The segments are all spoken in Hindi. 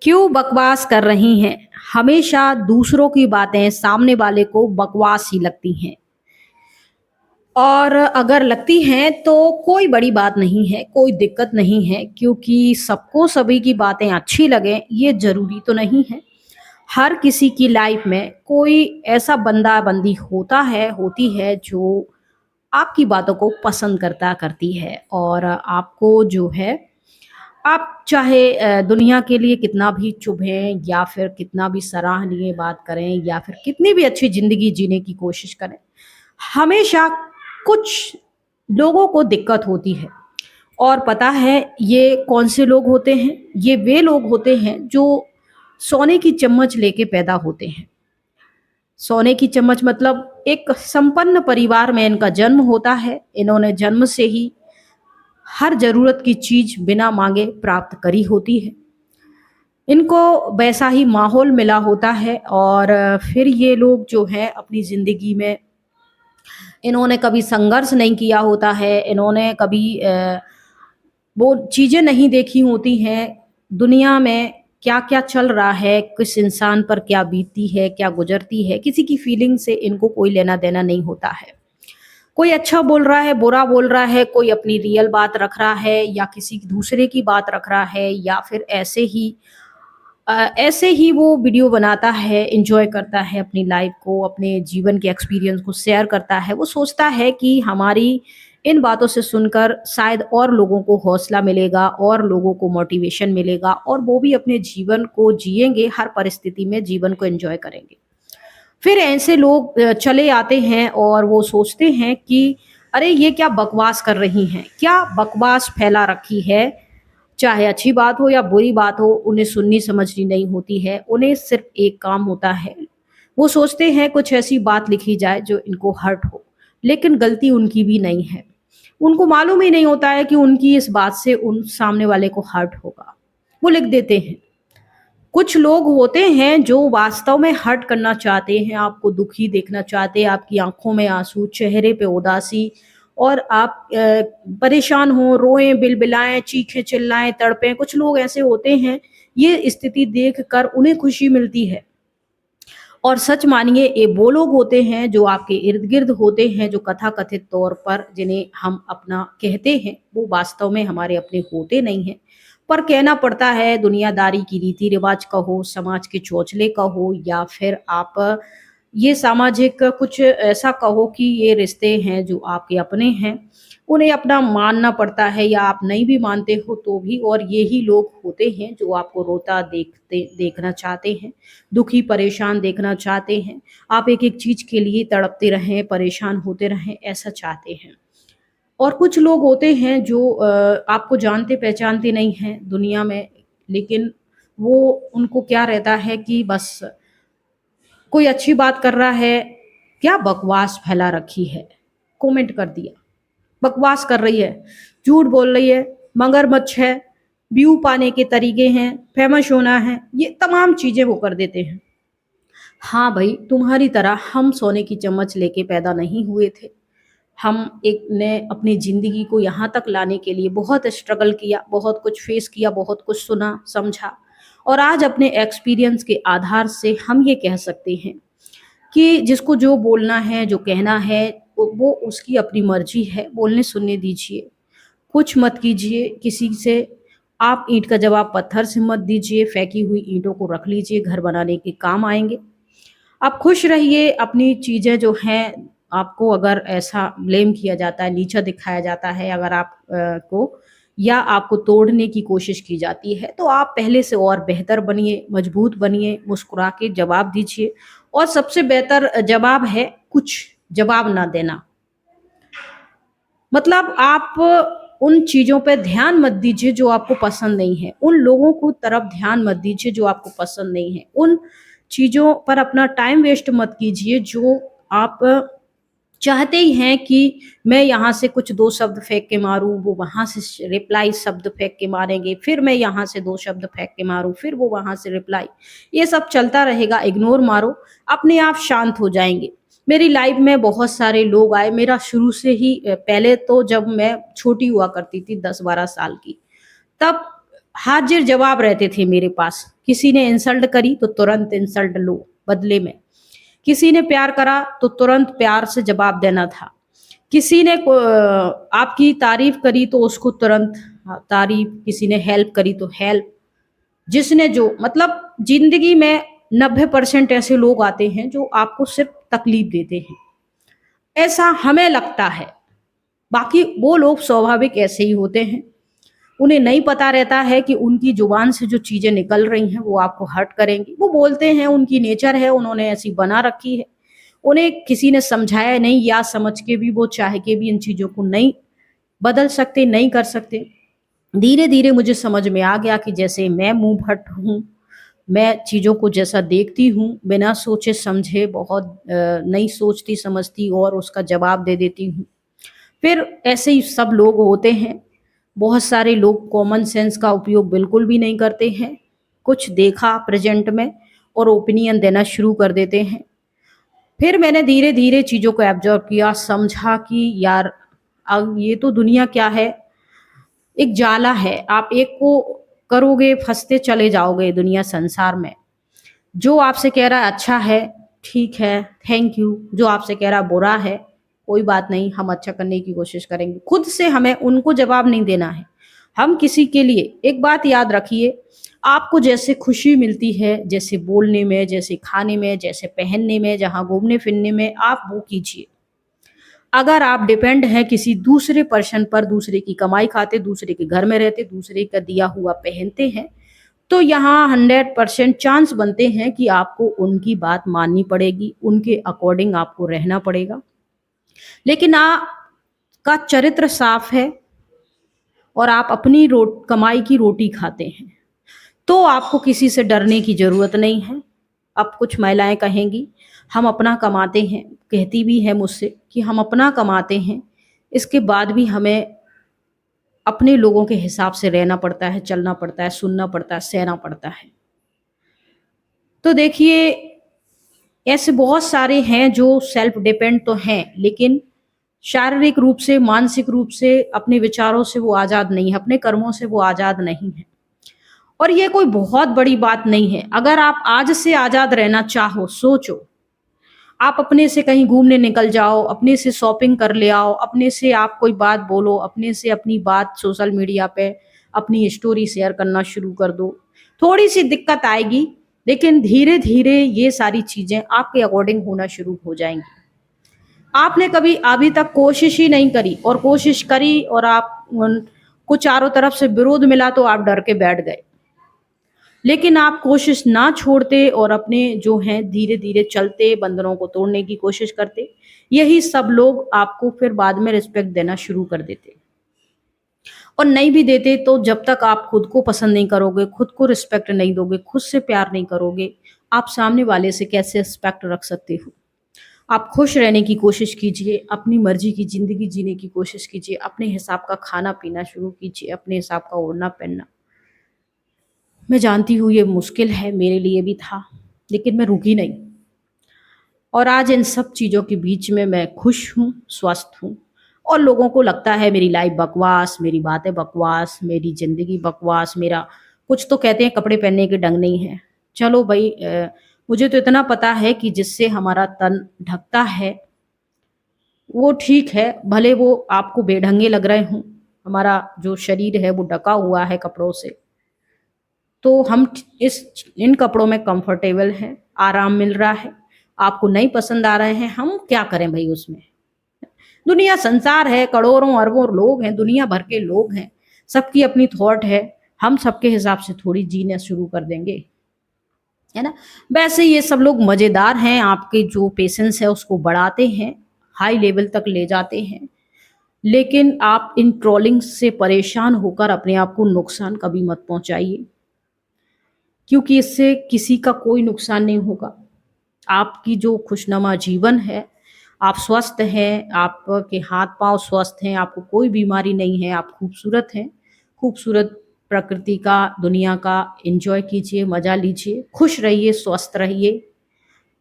क्यों बकवास कर रही हैं? हमेशा दूसरों की बातें सामने वाले को बकवास ही लगती हैं। और अगर लगती हैं तो कोई बड़ी बात नहीं है, कोई दिक्कत नहीं है क्योंकि सबको सभी की बातें अच्छी लगें ये ज़रूरी तो नहीं है। हर किसी की लाइफ में कोई ऐसा बंदा-बंदी होता है, होती है जो आपकी बातों को पसंद करता करती है और आपको जो है आप चाहे दुनिया के लिए कितना भी चुभें या फिर कितना भी सराहनीय बात करें या फिर कितनी भी अच्छी ज़िंदगी जीने की कोशिश करें, हमेशा कुछ लोगों को दिक्कत होती है। और पता है ये कौन से लोग होते हैं? ये वे लोग होते हैं जो सोने की चम्मच लेके पैदा होते हैं। सोने की चम्मच मतलब एक संपन्न परिवार में इनका जन्म होता है। इन्होंने जन्म से ही हर ज़रूरत की चीज़ बिना माँगे प्राप्त करी होती है। इनको वैसा ही माहौल मिला होता है और फिर ये लोग जो हैं अपनी ज़िंदगी में इन्होंने कभी संघर्ष नहीं किया होता है, इन्होंने कभी वो चीज़ें नहीं देखी होती हैं, दुनिया में क्या-क्या चल रहा है, किस इंसान पर क्या बीतती है, क्या गुज़रती है, किसी की फीलिंग से इनको कोई लेना-देना नहीं होता है। कोई अच्छा बोल रहा है, बुरा बोल रहा है, कोई अपनी रियल बात रख रहा है या किसी दूसरे की बात रख रहा है या फिर ऐसे ही वो वीडियो बनाता है, एन्जॉय करता है अपनी लाइफ़ को, अपने जीवन के एक्सपीरियंस को शेयर करता है। वो सोचता है कि हमारी इन बातों से सुनकर शायद और लोगों को हौसला मिलेगा और लोगों को मोटिवेशन मिलेगा और वो भी अपने जीवन को जिएँगे, हर परिस्थिति में जीवन को एन्जॉय करेंगे। फिर ऐसे लोग चले आते हैं और वो सोचते हैं कि अरे ये क्या बकवास कर रही हैं, क्या बकवास फैला रखी है। चाहे अच्छी बात हो या बुरी बात हो, उन्हें सुननी समझनी नहीं होती है। उन्हें सिर्फ़ एक काम होता है, वो सोचते हैं कुछ ऐसी बात लिखी जाए जो इनको हर्ट हो, लेकिन गलती उनकी भी नहीं है। उनको मालूम ही नहीं होता है कि उनकी इस बात से उन सामने वाले को हर्ट होगा। वो लिख देते हैं। कुछ लोग होते हैं जो वास्तव में हर्ट करना चाहते हैं, आपको दुखी देखना चाहते हैं, आपकी आँखों में आँसू, चेहरे पे उदासी और आप परेशान हों, रोएँ, बिलबिलाएँ, चीखें, चिल्लाएँ, तड़पें। कुछ लोग ऐसे होते हैं, ये स्थिति देखकर उन्हें खुशी मिलती है। और सच मानिए ये वो लोग होते हैं जो आपके इर्द-गिर्द होते हैं, जो कथाकथित तौर पर जिन्हें हम अपना कहते हैं, वो वास्तव में हमारे अपने होते नहीं हैं। पर कहना पड़ता है दुनियादारी की रीति-रिवाज कहो, समाज के चौचले कहो या फिर आप ये सामाजिक कुछ ऐसा कहो कि ये रिश्ते हैं जो आपके अपने हैं, उन्हें अपना मानना पड़ता है या आप नहीं भी मानते हो तो भी और यही लोग होते हैं जो आपको रोता देखना चाहते हैं। दुखी परेशान देखना चाहते हैं। आप एक-एक चीज़ के लिए तड़पते रहें, परेशान होते रहें, ऐसा चाहते हैं। और कुछ लोग होते हैं जो आपको जानते-पहचानते नहीं हैं दुनिया में, लेकिन वो उनको क्या रहता है कि बस कोई अच्छी बात कर रहा है, क्या बकवास फैला रखी है, कमेंट कर दिया। बकवास कर रही है, झूठ बोल रही है, मगरमच्छ है, व्यू पाने के तरीके हैं, फेमस होना है, ये तमाम चीज़ें वो कर देते हैं। हाँ भाई, तुम्हारी तरह हम सोने की चम्मच लेके पैदा नहीं हुए थे। हम एक ने अपनी ज़िंदगी को यहाँ तक लाने के लिए बहुत स्ट्रगल किया, बहुत कुछ फेस किया, बहुत कुछ सुना, समझा और आज अपने एक्सपीरियंस के आधार से हम ये कह सकते हैं कि जिसको जो बोलना है, जो कहना है, वो उसकी अपनी मर्ज़ी है, बोलने सुनने दीजिए। कुछ मत कीजिए किसी से, आप ईंट का जवाब पत्थर से मत दीजिए, फेंकी हुई ईंटों को रख लीजिए, घर बनाने के काम आएँगे। आप खुश रहिए, अपनी चीज़ें जो हैं आपको अगर ऐसा ब्लेम किया जाता है, नीचा दिखाया जाता है अगर आप को या आपको तोड़ने की कोशिश की जाती है, तो आप पहले से और बेहतर बनिए, मजबूत बनिए, मुस्कुरा के जवाब दीजिए और सबसे बेहतर जवाब है कुछ जवाब ना देना। मतलब आप उन चीज़ों पे ध्यान मत दीजिए जो आपको पसंद नहीं है। उन लोगों को तरफ ध्यान मत दीजिए जो आपको पसंद नहीं है। उन चीज़ों पर अपना टाइम वेस्ट मत कीजिए जो आप चाहते ही हैं कि मैं यहाँ से कुछ 2 शब्द फेंक के मारूँ, वो वहाँ से रिप्लाई शब्द फेंक के मारेंगे, फिर मैं यहाँ से 2 शब्द फेंक के मारूँ, फिर वो वहाँ से रिप्लाई। ये सब चलता रहेगा, इग्नोर मारो, अपने आप शांत हो जाएँगे। मेरी लाइफ में बहुत सारे लोग आए, मेरा शुरू से ही पहले तो जब मैं छोटी हुआ करती थी 10-12 साल की, तब हाजिर जवाब रहते थे मेरे पास। किसी ने इंसल्ट करी तो तुरंत इंसल्ट लो बदले में। किसी ने प्यार करा तो तुरंत प्यार से जवाब देना था। किसी ने आपकी तारीफ करी तो उसको तुरंत तारीफ, किसी ने हेल्प करी तो हेल्प। जिसने जो मतलब जिंदगी में 90% ऐसे लोग आते हैं जो आपको सिर्फ तकलीफ देते हैं, ऐसा हमें लगता है। बाकी वो लोग स्वाभाविक ऐसे ही होते हैं। उन्हें नहीं पता रहता है कि उनकी जुबान से जो चीजें निकल रही हैं वो आपको हर्ट करेंगी। वो बोलते हैं, उनकी नेचर है, उन्होंने ऐसी बना रखी है। उन्हें किसी ने समझाया नहीं, या समझ के भी वो चाह के भी इन चीजों को नहीं बदल सकते, नहीं कर सकते। धीरे धीरे मुझे समझ में आ गया कि जैसे मैं मुंह भट्ट हूँ, मैं चीज़ों को जैसा देखती हूँ बिना सोचे समझे बहुत नहीं सोचती समझती और उसका जवाब दे देती हूँ। फिर ऐसे ही सब लोग होते हैं। बहुत सारे लोग कॉमन सेंस का उपयोग बिल्कुल भी नहीं करते हैं। कुछ देखा प्रेजेंट में और ओपिनियन देना शुरू कर देते हैं। फिर मैंने धीरे धीरे चीज़ों को एब्जॉर्ब किया, समझा कि यार अब ये तो दुनिया क्या है, एक जाला है। आप एक को करोगे, फंसते चले जाओगे दुनिया संसार में। जो आपसे कह रहा है अच्छा है, ठीक है, थैंक यू। जो आपसे कह रहा है बुरा है, कोई बात नहीं, हम अच्छा करने की कोशिश करेंगे। खुद से हमें उनको जवाब नहीं देना है। हम किसी के लिए एक बात याद रखिए, आपको जैसे खुशी मिलती है, जैसे बोलने में, जैसे खाने में, जैसे पहनने में, जहाँ घूमने फिरने में, आप वो कीजिए। अगर आप डिपेंड हैं किसी दूसरे पर्सन पर, दूसरे की कमाई खाते, दूसरे के घर में रहते, दूसरे का दिया हुआ पहनते हैं, तो यहाँ 100% चांस बनते हैं कि आपको उनकी बात माननी पड़ेगी, उनके अकॉर्डिंग आपको रहना पड़ेगा। लेकिन आपका चरित्र साफ है और आप अपनी कमाई की रोटी खाते हैं, तो आपको किसी से डरने की जरूरत नहीं है। अब कुछ महिलाएं कहेंगी हम अपना कमाते हैं, कहती भी है मुझसे कि हम अपना कमाते हैं, इसके बाद भी हमें अपने लोगों के हिसाब से रहना पड़ता है, चलना पड़ता है, सुनना पड़ता है, सहना पड़ता है। तो देखिए, ऐसे बहुत सारे हैं जो सेल्फ डिपेंड तो हैं, लेकिन शारीरिक रूप से, मानसिक रूप से, अपने विचारों से वो आजाद नहीं है, अपने कर्मों से वो आजाद नहीं है। और ये कोई बहुत बड़ी बात नहीं है। अगर आप आज से आजाद रहना चाहो, सोचो, आप अपने से कहीं घूमने निकल जाओ, अपने से शॉपिंग कर ले आओ, अपने से आप कोई बात बोलो, अपने से अपनी बात सोशल मीडिया पे अपनी स्टोरी शेयर करना शुरू कर दो। थोड़ी सी दिक्कत आएगी, लेकिन धीरे धीरे ये सारी चीजें आपके अकॉर्डिंग होना शुरू हो जाएंगी। आपने कभी अभी तक कोशिश ही नहीं करी, और कोशिश करी और आप को चारों तरफ से विरोध मिला तो आप डर के बैठ गए। लेकिन आप कोशिश ना छोड़ते और अपने जो हैं धीरे धीरे चलते, बंधनों को तोड़ने की कोशिश करते, यही सब लोग आपको फिर बाद में रिस्पेक्ट देना शुरू कर देते। और नहीं भी देते तो जब तक आप खुद को पसंद नहीं करोगे, खुद को रिस्पेक्ट नहीं दोगे, खुद से प्यार नहीं करोगे, आप सामने वाले से कैसे रिस्पेक्ट रख सकते हो। आप खुश रहने की कोशिश कीजिए, अपनी मर्जी की जिंदगी जीने की कोशिश कीजिए, अपने हिसाब का खाना पीना शुरू कीजिए, अपने हिसाब का ओढ़ना पहनना। मैं जानती हूँ ये मुश्किल है, मेरे लिए भी था, लेकिन मैं रुकी नहीं। और आज इन सब चीज़ों के बीच में मैं खुश हूँ, स्वस्थ हूँ। और लोगों को लगता है मेरी लाइफ बकवास, मेरी बातें बकवास, मेरी ज़िंदगी बकवास, मेरा कुछ तो कहते हैं कपड़े पहनने के ढंग नहीं है। चलो भई, मुझे तो इतना पता है कि जिससे हमारा तन ढकता है वो ठीक है, भले वो आपको बेढंगे लग रहे हों। हमारा जो शरीर है वो ढका हुआ है कपड़ों से, तो हम इस इन कपड़ों में कंफर्टेबल हैं, आराम मिल रहा है। आपको नहीं पसंद आ रहे हैं, हम क्या करें भाई उसमें। दुनिया संसार है, करोड़ों अरबों लोग हैं, दुनिया भर के लोग हैं, सबकी अपनी थॉट है। हम सबके हिसाब से थोड़ी जीना शुरू कर देंगे, है ना। वैसे ये सब लोग मजेदार हैं, आपके जो पेशेंस है उसको बढ़ाते हैं, हाई लेवल तक ले जाते हैं। लेकिन आप इन ट्रोलिंग से परेशान होकर अपने आप को नुकसान कभी मत पहुंचाइए, क्योंकि इससे किसी का कोई नुकसान नहीं होगा। आपकी जो खुशनुमा जीवन है, आप स्वस्थ हैं, आपके हाथ पांव स्वस्थ हैं, आपको कोई बीमारी नहीं है, आप खूबसूरत हैं। खूबसूरत प्रकृति का, दुनिया का एंजॉय कीजिए, मजा लीजिए, खुश रहिए, स्वस्थ रहिए।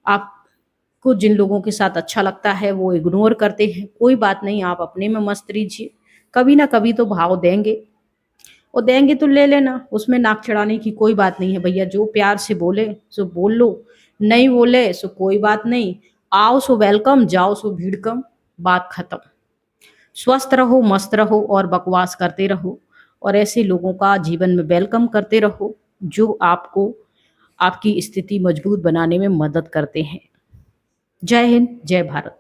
आपको जिन लोगों के साथ अच्छा लगता है वो इग्नोर करते हैं, कोई बात नहीं, आप अपने में मस्त रहिए। कभी ना कभी तो भाव देंगे। और देंगे तो ले लेना, उसमें नाक चढ़ाने की कोई बात नहीं है भैया। जो प्यार से बोले सो बोल लो, नहीं बोले सो कोई बात नहीं। आओ सो वेलकम, जाओ सो भीड़ कम, बात खत्म। स्वस्थ रहो, मस्त रहो और बकवास करते रहो और ऐसे लोगों का जीवन में वेलकम करते रहो जो आपको आपकी स्थिति मजबूत बनाने में मदद करते हैं। जय हिंद, जय भारत।